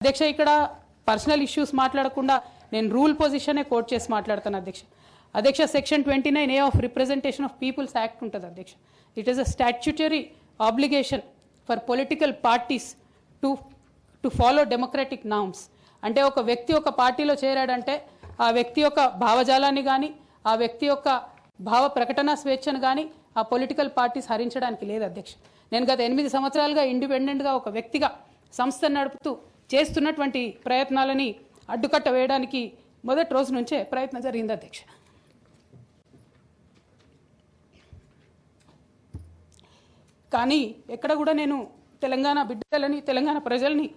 అధ్యక్ష ఇక్కడ personal issues మాట్లాడకుండా నేను రూల్ పొజిషనే కోట్ చేసి మాట్లాడతాను అధ్యక్ష. అధ్యక్ష section 29A of representation of people's act ఉంటుంది అధ్యక్ష. It is a statutory obligation for political parties to follow democratic norms. అంటే ఒక వ్యక్తి ఒక పార్టీలో చేరాడంటే ఆ వ్యక్తి యొక్క భావజాలాన్ని కానీ ఆ వ్యక్తి యొక్క భావ ప్రకటన స్వేచ్ఛను కానీ ఆ పొలిటికల్ పార్టీస్ హరించడానికి లేదు అధ్యక్ష. నేను గత 8 సంవత్సరాలుగా ఇండిపెండెంట్గా ఒక వ్యక్తిగా సంస్థను నడుపుతూ చేస్తున్నటువంటి ప్రయత్నాలని అడ్డుకట్ట వేయడానికి మొదటి రోజు నుంచే ప్రయత్నం జరిగింది అధ్యక్ష. కానీ ఎక్కడ కూడా నేను తెలంగాణ బిడ్డలని తెలంగాణ ప్రజల్ని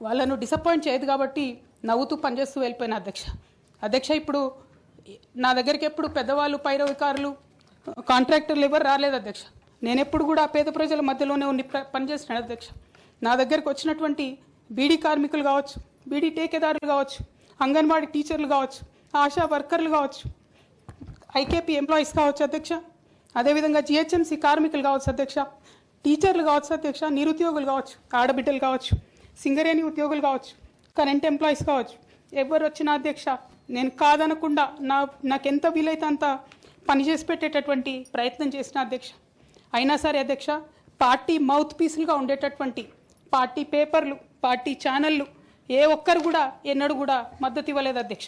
వాళ్ళను డిసప్పాయింట్ చేయదు కాబట్టి నవ్వుతూ పనిచేస్తూ వెళ్ళిపోయిన అధ్యక్ష ఇప్పుడు నా దగ్గరికి ఎప్పుడు పెద్దవాళ్ళు పైరవికారులు కాంట్రాక్టర్లు ఎవరు రాలేదు అధ్యక్ష. నేను ఎప్పుడు కూడా పేద ప్రజల మధ్యలోనే ఉండి పనిచేస్తున్నాను అధ్యక్ష. నా దగ్గరికి వచ్చినటువంటి బీడీ కార్మికులు కావచ్చు, బీడీ టేకేదారులు కావచ్చు, అంగన్వాడీ టీచర్లు కావచ్చు, ఆశా వర్కర్లు కావచ్చు, ఐకేపీ ఎంప్లాయీస్ కావచ్చు అధ్యక్ష, అదేవిధంగా జిహెచ్ఎంసీ కార్మికులు కావచ్చు అధ్యక్ష, టీచర్లు కావచ్చు అధ్యక్ష, నిరుద్యోగులు కావచ్చు, ఆడబిడ్డలు కావచ్చు, సింగరేణి ఉద్యోగులు కావచ్చు, కరెంట్ ఎంప్లాయీస్ కావచ్చు, ఎవరు వచ్చినా అధ్యక్ష నేను కాదనకుండా నాకెంత వీలైతే అంత పనిచేసి పెట్టేటటువంటి ప్రయత్నం చేసిన అధ్యక్ష. అయినా సరే అధ్యక్ష పార్టీ మౌత్ పీసులుగా ఉండేటటువంటి పార్టీ పేపర్లు, పార్టీ ఛానళ్ళు ఏ ఒక్కరు కూడా ఎన్నడూ కూడా మద్దతు ఇవ్వలేదు అధ్యక్ష.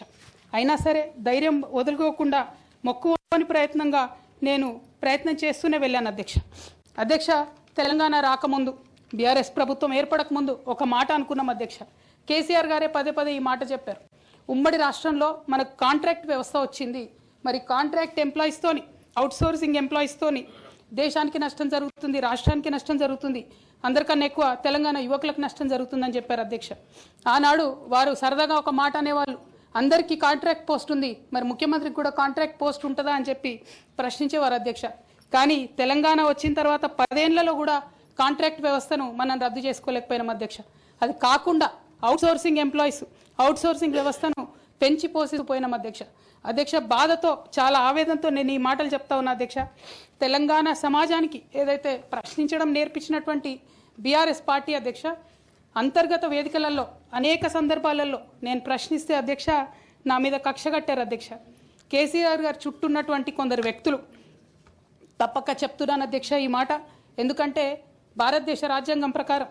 అయినా సరే ధైర్యం వదులుకోకుండా మొక్కువని ప్రయత్నంగా నేను ప్రయత్నం చేస్తూనే వెళ్ళాను అధ్యక్ష. తెలంగాణ రాకముందు బీఆర్ఎస్ ప్రభుత్వం ఏర్పడకముందు ఒక మాట అనుకున్నాం అధ్యక్ష. కేసీఆర్ గారే పదే ఈ మాట చెప్పారు. ఉమ్మడి రాష్ట్రంలో మనకు కాంట్రాక్ట్ వ్యవస్థ వచ్చింది, మరి కాంట్రాక్ట్ ఎంప్లాయీస్తోని అవుట్సోర్సింగ్ ఎంప్లాయీస్తోని దేశానికి నష్టం జరుగుతుంది, రాష్ట్రానికి నష్టం జరుగుతుంది, అందరికన్నా ఎక్కువ తెలంగాణ యువకులకు నష్టం జరుగుతుందని చెప్పారు అధ్యక్ష. ఆనాడు వారు సరదాగా ఒక మాట అనేవాళ్ళు, అందరికీ కాంట్రాక్ట్ పోస్ట్ ఉంది, మరి ముఖ్యమంత్రికి కూడా కాంట్రాక్ట్ పోస్ట్ ఉంటుందా అని చెప్పి ప్రశ్నించేవారు అధ్యక్ష. కానీ తెలంగాణ వచ్చిన తర్వాత 10 ఏళ్లలో కూడా కాంట్రాక్ట్ వ్యవస్థను మనం రద్దు చేసుకోలేకపోయినాం అధ్యక్ష. అది కాకుండా అవుట్సోర్సింగ్ ఎంప్లాయీస్, అవుట్సోర్సింగ్ వ్యవస్థను పెంచి పోసిపోయినాం అధ్యక్ష. బాధతో చాలా ఆవేదనతో నేను ఈ మాటలు చెప్తా ఉన్నా అధ్యక్ష. తెలంగాణ సమాజానికి ఏదైతే ప్రశ్నించడం నేర్పించినటువంటి బీఆర్ఎస్ పార్టీ అధ్యక్ష, అంతర్గత వేదికలలో అనేక సందర్భాలలో నేను ప్రశ్నిస్తే అధ్యక్ష నా మీద కక్ష కట్టారు అధ్యక్ష. కేసీఆర్ గారు చుట్టూన్నటువంటి కొందరు వ్యక్తులు తప్పక చెప్తున్నాను అధ్యక్ష ఈ మాట. ఎందుకంటే భారతదేశ రాజ్యాంగం ప్రకారం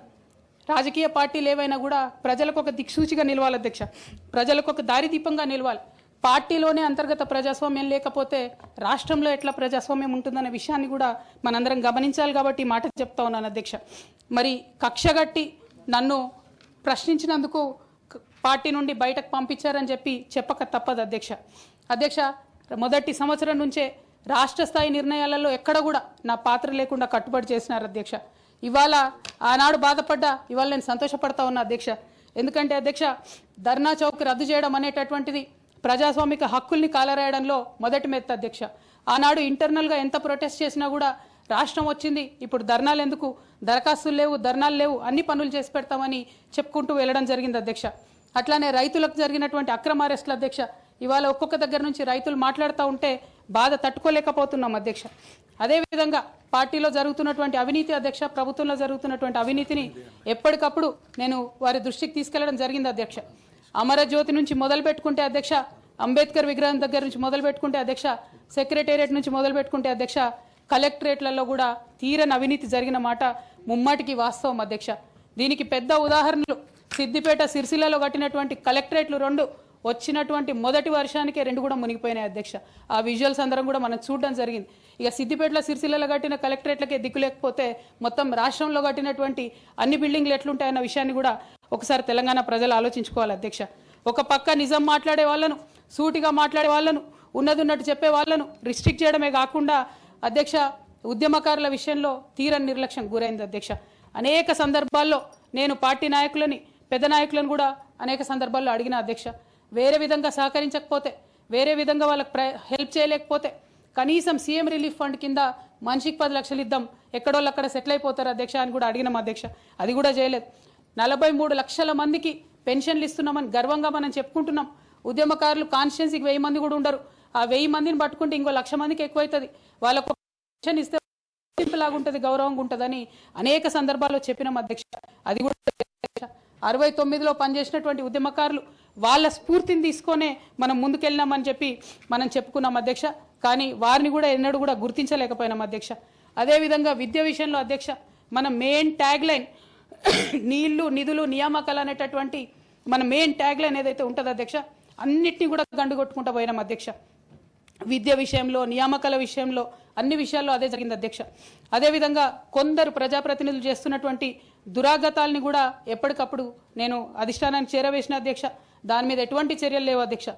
రాజకీయ పార్టీలు ఏవైనా కూడా ప్రజలకు ఒక దిక్సూచిగా నిలవాలి అధ్యక్ష, ప్రజలకు ఒక దారిదీపంగా నిలవాలి. పార్టీలోనే అంతర్గత ప్రజాస్వామ్యం లేకపోతే రాష్ట్రంలో ఎట్లా ప్రజాస్వామ్యం ఉంటుందనే విషయాన్ని కూడా మనందరం గమనించాలి కాబట్టి ఈ మాట చెప్తా ఉన్నాను అధ్యక్ష. మరి కక్షగట్టి నన్ను ప్రశ్నించినందుకు పార్టీ నుండి బయటకు పంపించారని చెప్పక తప్పదు అధ్యక్ష. మొదటి సంవత్సరం నుంచే రాష్ట్ర స్థాయి నిర్ణయాలలో ఎక్కడ కూడా నా పాత్ర లేకుండా కట్టుబడి చేసినారు అధ్యక్ష. ఇవాళ ఆనాడు బాధపడ్డా ఇవాళ నేను సంతోషపడతా ఉన్నా అధ్యక్ష. ఎందుకంటే అధ్యక్ష ధర్నా చౌక్ రద్దు చేయడం అనేటటువంటిది ప్రజాస్వామిక హక్కుల్ని కాలరాయడంలో మొదటి మెత్త అధ్యక్ష. ఆనాడు ఇంటర్నల్గా ఎంత ప్రొటెస్ట్ చేసినా కూడా రాష్ట్రం వచ్చింది, ఇప్పుడు ధర్నాలు ఎందుకు, దరఖాస్తులు లేవు, ధర్నాలు లేవు, అన్ని పనులు చేసి పెడతామని చెప్పుకుంటూ వెళ్ళడం జరిగింది అధ్యక్ష. అట్లానే రైతులకు జరిగినటువంటి అక్రమ అరెస్టులు అధ్యక్ష, ఇవాళ ఒక్కొక్క దగ్గర నుంచి రైతులు మాట్లాడుతూ ఉంటే బాధ తట్టుకోలేకపోతున్నాం అధ్యక్ష. అదేవిధంగా పార్టీలో జరుగుతున్నటువంటి అవినీతి అధ్యక్ష, ప్రభుత్వంలో జరుగుతున్నటువంటి అవినీతిని ఎప్పటికప్పుడు నేను వారి దృష్టికి తీసుకెళ్లడం జరిగింది అధ్యక్ష. అమరజ్యోతి నుంచి మొదలు పెట్టుకుంటే అధ్యక్ష, అంబేద్కర్ విగ్రహం దగ్గర నుంచి మొదలు పెట్టుకుంటే అధ్యక్ష, సెక్రటేరియట్ నుంచి మొదలు పెట్టుకుంటే అధ్యక్ష, కలెక్టరేట్లలో కూడా తీరని అవినీతి జరిగిన మాట ముమ్మాటికి వాస్తవం అధ్యక్ష. దీనికి పెద్ద ఉదాహరణలు సిద్దిపేట, సిరిసిల్లలో కట్టినటువంటి కలెక్టరేట్లు 2 వచ్చినటువంటి మొదటి వర్షానికే 2 కూడా మునిగిపోయినాయి అధ్యక్ష. ఆ విజువల్స్ అందరం కూడా మనం చూడడం జరిగింది. ఇక సిద్దిపేటలో, సిరిసిల్లలో కట్టిన కలెక్టరేట్లకే దిక్కు లేకపోతే మొత్తం రాష్ట్రంలో కట్టినటువంటి అన్ని బిల్డింగ్లు ఎట్లుంటాయన్న విషయాన్ని కూడా ఒకసారి తెలంగాణ ప్రజలు ఆలోచించుకోవాలి అధ్యక్ష. ఒక పక్క నిజం మాట్లాడే వాళ్ళను, సూటిగా మాట్లాడే వాళ్ళను, ఉన్నట్టు చెప్పే వాళ్ళను రిస్ట్రిక్ట్ చేయడమే కాకుండా అధ్యక్ష ఉద్యమకారుల విషయంలో తీరని నిర్లక్ష్యం గురైంది అధ్యక్ష. అనేక సందర్భాల్లో నేను పార్టీ నాయకులని, పెద్ద నాయకులను కూడా అనేక సందర్భాల్లో అడిగిన అధ్యక్ష. వేరే విధంగా సహకరించకపోతే, వేరే విధంగా వాళ్ళకి హెల్ప్ చేయలేకపోతే కనీసం సీఎం రిలీఫ్ ఫండ్ కింద మనిషికి 10 లక్షలు ఇద్దాం, ఎక్కడోళ్ళు అక్కడ సెటిల్ అయిపోతారు అధ్యక్ష అని కూడా అడిగినాం అధ్యక్ష. అది కూడా చేయలేదు. 43 లక్షల మందికి పెన్షన్లు ఇస్తున్నామని గర్వంగా మనం చెప్పుకుంటున్నాం. ఉద్యమకారులు కాన్స్టిట్యున్సీకి 1000 మంది కూడా ఉండరు. ఆ 1000 మందిని పట్టుకుంటే ఇంకో 1,00,000 మందికి ఎక్కువైతుంది. వాళ్ళకు పెన్షన్ ఇస్తే లాగుంటుంది, గౌరవంగా ఉంటుందని అనేక సందర్భాల్లో చెప్పినాం అధ్యక్ష. అది కూడా 69లో పనిచేసినటువంటి ఉద్యమకారులు వాళ్ళ స్ఫూర్తిని తీసుకొనే మనం ముందుకెళ్ళినామని చెప్పి మనం చెప్పుకున్నాం అధ్యక్ష. కానీ వారిని కూడా ఎన్నడూ కూడా గుర్తించలేకపోయినాం అధ్యక్ష. అదేవిధంగా విద్య విషయంలో అధ్యక్ష, మన మెయిన్ ట్యాగ్ లైన్ నీళ్లు నిధులు నియామకాలు అనేటటువంటి మన మెయిన్ ట్యాగ్ లైన్ ఏదైతే ఉంటుందో అధ్యక్ష, అన్నిటినీ కూడా గండు కొట్టుకుంటూ పోయినాం అధ్యక్ష. విద్య విషయంలో, నియామకాల విషయంలో, అన్ని విషయాల్లో అదే జరిగింది అధ్యక్ష. అదేవిధంగా కొందరు ప్రజాప్రతినిధులు చేస్తున్నటువంటి దురాగతాలని కూడా ఎప్పటికప్పుడు నేను అధిష్టానానికి చేరవేసిన అధ్యక్ష. దాని మీద ఎటువంటి చర్యలు లేవు అధ్యక్ష.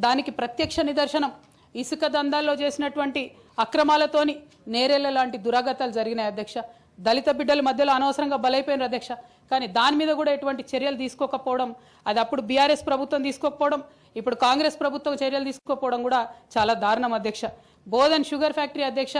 దానికి ప్రత్యక్ష నిదర్శనం ఇసుక దందాల్లో చేసినటువంటి అక్రమాలతోని నేరేళ్ల లాంటి దురాగతాలు జరిగినాయి అధ్యక్ష. దళిత బిడ్డల మధ్యలో అనవసరంగా బలైపోయినారు అధ్యక్ష. కానీ దాని మీద కూడా ఎటువంటి చర్యలు తీసుకోకపోవడం, అది అప్పుడు బీఆర్ఎస్ ప్రభుత్వం తీసుకోకపోవడం, ఇప్పుడు కాంగ్రెస్ ప్రభుత్వం చర్యలు తీసుకోకపోవడం కూడా చాలా దారుణం అధ్యక్ష. బోధన్ షుగర్ ఫ్యాక్టరీ అధ్యక్ష,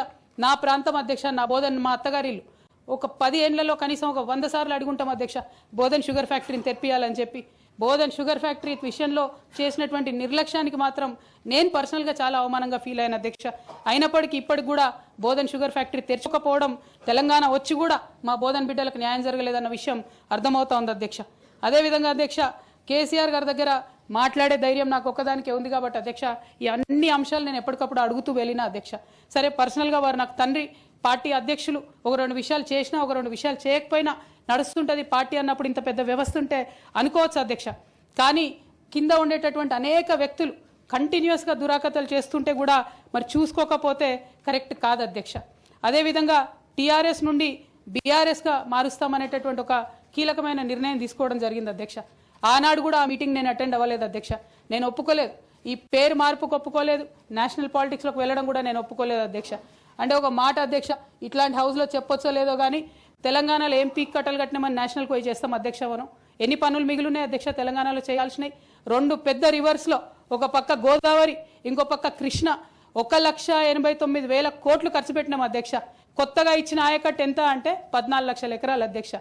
నా ప్రాంతం అధ్యక్ష, నా బోధన్ మా అత్తగారిల్లు. ఒక 10 ఏళ్లలో కనీసం ఒక 100 సార్లు అడుగుంటాం అధ్యక్ష బోధన్ షుగర్ ఫ్యాక్టరీని తెప్పియాలని చెప్పి. బోధన్ షుగర్ ఫ్యాక్టరీ విషయంలో చేసినటువంటి నిర్లక్ష్యానికి మాత్రం నేను పర్సనల్గా చాలా అవమానంగా ఫీల్ అయిన అధ్యక్ష. అయినప్పటికీ ఇప్పటికి కూడా బోధన్ షుగర్ ఫ్యాక్టరీ తెరచకపోవడం, తెలంగాణ వచ్చి కూడా మా బోధన్ బిడ్డలకు న్యాయం జరగలేదన్న విషయం అర్థమవుతా ఉంది అధ్యక్ష. అదేవిధంగా అధ్యక్ష, కేసీఆర్ గారి దగ్గర మాట్లాడే ధైర్యం నాకు ఒక్కదానికే ఉంది కాబట్టి అధ్యక్ష, ఈ అన్ని అంశాలు నేను ఎప్పటికప్పుడు అడుగుతూ వెళ్ళిన అధ్యక్ష. సరే, పర్సనల్గా వారు నాకు తండ్రి, పార్టీ అధ్యక్షులు, ఒక 2 విషయాలు చేసినా ఒక 2 విషయాలు చేయకపోయినా నడుస్తుంటుంది పార్టీ అన్నప్పుడు. ఇంత పెద్ద వ్యవస్థ ఉంటే అనుకోవచ్చు అధ్యక్ష. కానీ కింద ఉండేటటువంటి అనేక వ్యక్తులు కంటిన్యూస్గా దురాకతలు చేస్తుంటే కూడా మరి చూసుకోకపోతే కరెక్ట్ కాదు అధ్యక్ష. అదేవిధంగా టీఆర్ఎస్ నుండి బీఆర్ఎస్గా మారుస్తామనేటటువంటి ఒక కీలకమైన నిర్ణయం తీసుకోవడం జరిగింది అధ్యక్ష. ఆనాడు కూడా ఆ మీటింగ్ నేను అటెండ్ అవ్వలేదు అధ్యక్ష. నేను ఒప్పుకోలేదు, ఈ పేరు మార్పుకు ఒప్పుకోలేదు, నేషనల్ పాలిటిక్స్లోకి వెళ్ళడం కూడా నేను ఒప్పుకోలేదు అధ్యక్ష. అంటే ఒక మాట అధ్యక్ష, ఇట్లాంటి హౌస్లో చెప్పొచ్చో లేదో కానీ తెలంగాణలో ఏం పీక్ కట్టలు కట్టినామని నేషనల్కి పోయి చేస్తాం అధ్యక్ష. మనం ఎన్ని పనులు మిగిలినాయి అధ్యక్ష తెలంగాణలో చేయాల్సినవి? 2 పెద్ద రివర్స్లో, ఒక పక్క గోదావరి, ఇంకో పక్క కృష్ణ, 1,89,000 కోట్లు ఖర్చు పెట్టినాం అధ్యక్ష. కొత్తగా ఇచ్చిన ఆయకట్టు ఎంత అంటే 14 లక్షల ఎకరాలు అధ్యక్ష.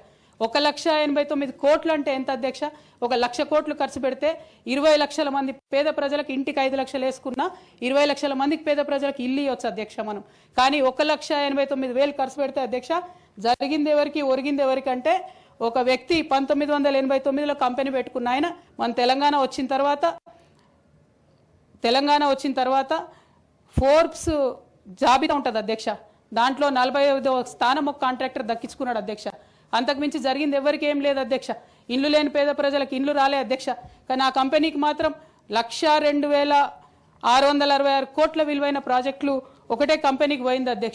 1,89,000 కోట్లు అంటే ఎంత అధ్యక్ష? 1,00,000 కోట్లు ఖర్చు పెడితే 20 లక్షల మంది పేద ప్రజలకు ఇంటికి 5 లక్షలు వేసుకున్నా 20 లక్షల మందికి పేద ప్రజలకు ఇల్లు ఇవ్వచ్చు అధ్యక్ష మనం. కానీ 1,89,000 ఖర్చు పెడితే అధ్యక్ష జరిగింది ఎవరికి, ఒరిగింది ఎవరికి అంటే, ఒక వ్యక్తి 1989లో కంపెనీ పెట్టుకున్న ఆయన మన తెలంగాణ వచ్చిన తర్వాత ఫోర్బ్స్ జాబితా ఉంటుంది అధ్యక్ష, దాంట్లో 45వ స్థానం ఒక కాంట్రాక్టర్ దక్కించుకున్నాడు అధ్యక్ష. అంతకుమించి జరిగింది ఎవరికి ఏం లేదు అధ్యక్ష. ఇండ్లు లేని పేద ప్రజలకు ఇండ్లు రాలే అధ్యక్ష. కానీ ఆ కంపెనీకి మాత్రం 1,02,666 కోట్ల విలువైన ప్రాజెక్టులు ఒకటే కంపెనీకి పోయింది అధ్యక్ష.